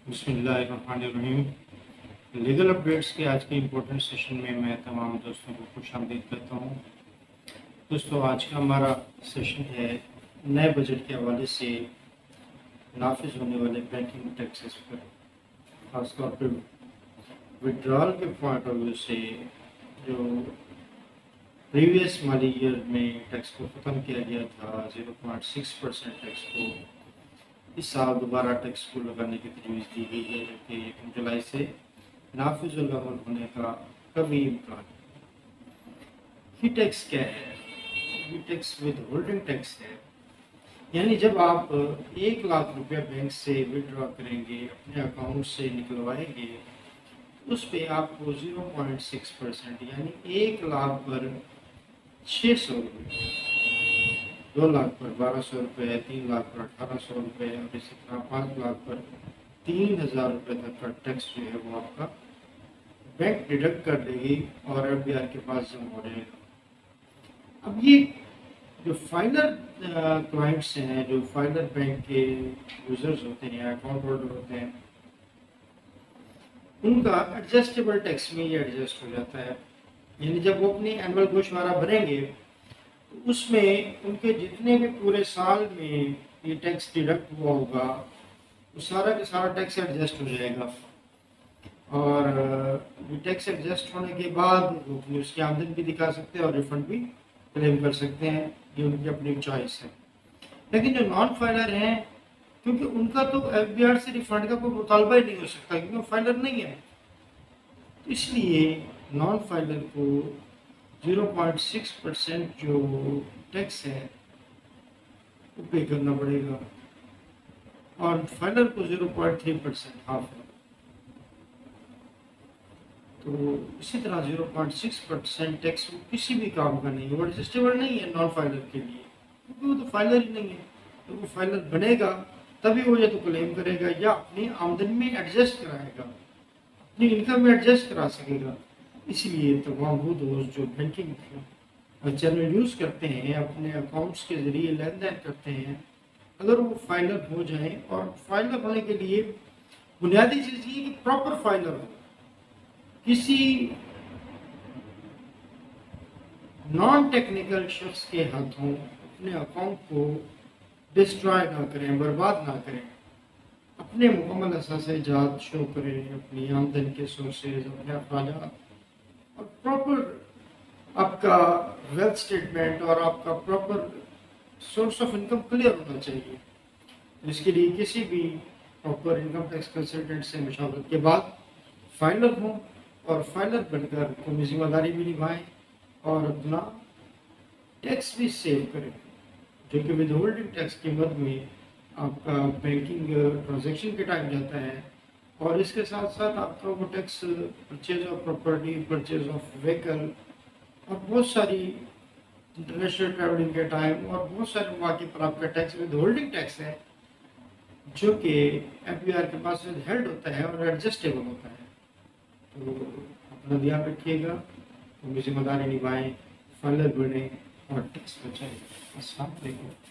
بسم اللہ الرحمن الرحیم۔ لیگل اپڈیٹس کے آج کے امپورٹنٹ سیشن میں تمام دوستوں کو خوش آمدید کرتا ہوں۔ دوستوں، آج کا ہمارا سیشن ہے نئے بجٹ کے حوالے سے نافذ ہونے والے بینکنگ ٹیکسز پر، خاص طور پہ withdrawal کے پوائنٹ آف ویو سے جو پریویس مالی ایئر میں ٹیکس کو ختم کیا گیا تھا 0.6% ٹیکس کو اس سال دوبارہ ٹیکس کو لگانے کی تجویز دی گئی ہے، جو کہ 1 جولائی سے نافذ العمل ہونے کا قوی امکان ہے۔ یہ ٹیکس کیا ہے؟ یہ ٹیکس withholding ٹیکس ہے، یعنی جب آپ 1 لاکھ روپیہ بینک سے وڈرا کریں گے، اپنے اکاؤنٹ سے نکلوائیں گے، اس پہ آپ کو 0.6% یعنی 1 لاکھ پر 600 روپئے، 2 لاکھ پر 1200 روپئے، 3 لاکھ پر 1800 روپئے اور اسی طرح 5 لاکھ پر 3000 روپئے تک کا ٹیکس جو ہے وہ آپ کا بینک ڈیڈکٹ کر دے گی اور FBR کے پاس جمع ہو جائے گا۔ اب یہ جو فائلر کلائنٹس ہیں، جو فائلر بینک کے یوزرز ہوتے ہیں، اکاؤنٹ ہولڈر ہوتے ہیں، ان کا ایڈجسٹیبل ٹیکس میں یہ ایڈجسٹ ہو جاتا ہے، یعنی جب وہ اپنی اینول گوشوارہ بھریں گے تو اس میں ان کے جتنے بھی پورے سال میں یہ ٹیکس ڈیڈکٹ ہوا ہوگا وہ سارا کا سارا ٹیکس ایڈجسٹ ہو جائے گا، اور یہ ٹیکس ایڈجسٹ ہونے کے بعد وہ اپنی اس کی آمدن بھی دکھا سکتے ہیں اور ریفنڈ بھی کلیم کر سکتے ہیں، یہ ان کی اپنی چوائس ہے۔ لیکن جو نان فائلر ہیں، کیونکہ ان کا تو FBR سے ریفنڈ کا کوئی مطالبہ ہی نہیں ہو سکتا کیونکہ وہ فائلر نہیں ہے، تو اس لیے نان فائلر کو 0.6% جو ٹیکس ہے وہ پے کرنا پڑے گا، اور فائلر کو 0.3% ہاف ہے۔ تو اسی طرح 0.6% ٹیکس وہ کسی بھی کام کا نہیں ہے، وہ ایڈجسٹیبل نہیں ہے نان فائلر کے لیے، کیونکہ وہ تو فائلر ہی نہیں ہے۔ تو وہ فائلر بنے گا تبھی وہ یا تو کلیم کرے گا یا اپنی آمدن میں ایڈجسٹ کرائے گا، اپنی انکم میں ایڈجسٹ کرا سکے گا۔ اس لیے تمام وہ دوست جو بینکنگ چینل یوز کرتے ہیں، اپنے اکاؤنٹس کے ذریعے لین دین کرتے ہیں، اگر وہ فائلر ہو جائیں، اور فائلر ہونے کے لیے بنیادی چیز یہ کہ پراپر فائلر ہو، کسی نان ٹیکنیکل شخص کے ہاتھوں اپنے اکاؤنٹ کو ڈسٹرائے نہ کریں، برباد نہ کریں، اپنے مکمل اثاثہ جات شو کریں، اپنی آمدن کے سورسز، اپنے اخراجات، اور پراپر آپ کا ویلتھ اسٹیٹمنٹ اور آپ کا proper source of income clear ہونا چاہیے۔ اس کے لیے کسی بھی پراپر انکم ٹیکس کنسلٹنٹ سے مشاورت کے بعد فائلر ہوں، اور فائلر بن کر قومی ذمہ داری بھی نبھائیں اور اپنا ٹیکس بھی سیو کریں، جو کہ ود ہولڈنگ ٹیکس کی مد میں آپ کا بینکنگ ٹرانزیکشن کے ٹائم جاتا ہے، اور اس کے ساتھ ساتھ آپ کا وہ tax purchase of property, purchase of vehicle, اور بہت ساری انٹرنیشنل ٹریولنگ کے ٹائم اور بہت سارے مواقع پر آپ کا ٹیکس ود ہولڈنگ ٹیکس ہے، جو کہ FBR کے پاس ہیلڈ ہوتا ہے اور ایڈجسٹیبل ہوتا ہے۔ تو اپنا دھیان رکھیے گا، ذمہ داری نبھائیں، فائلر بنیں اور ٹیکس بچائیں۔ السلام علیکم۔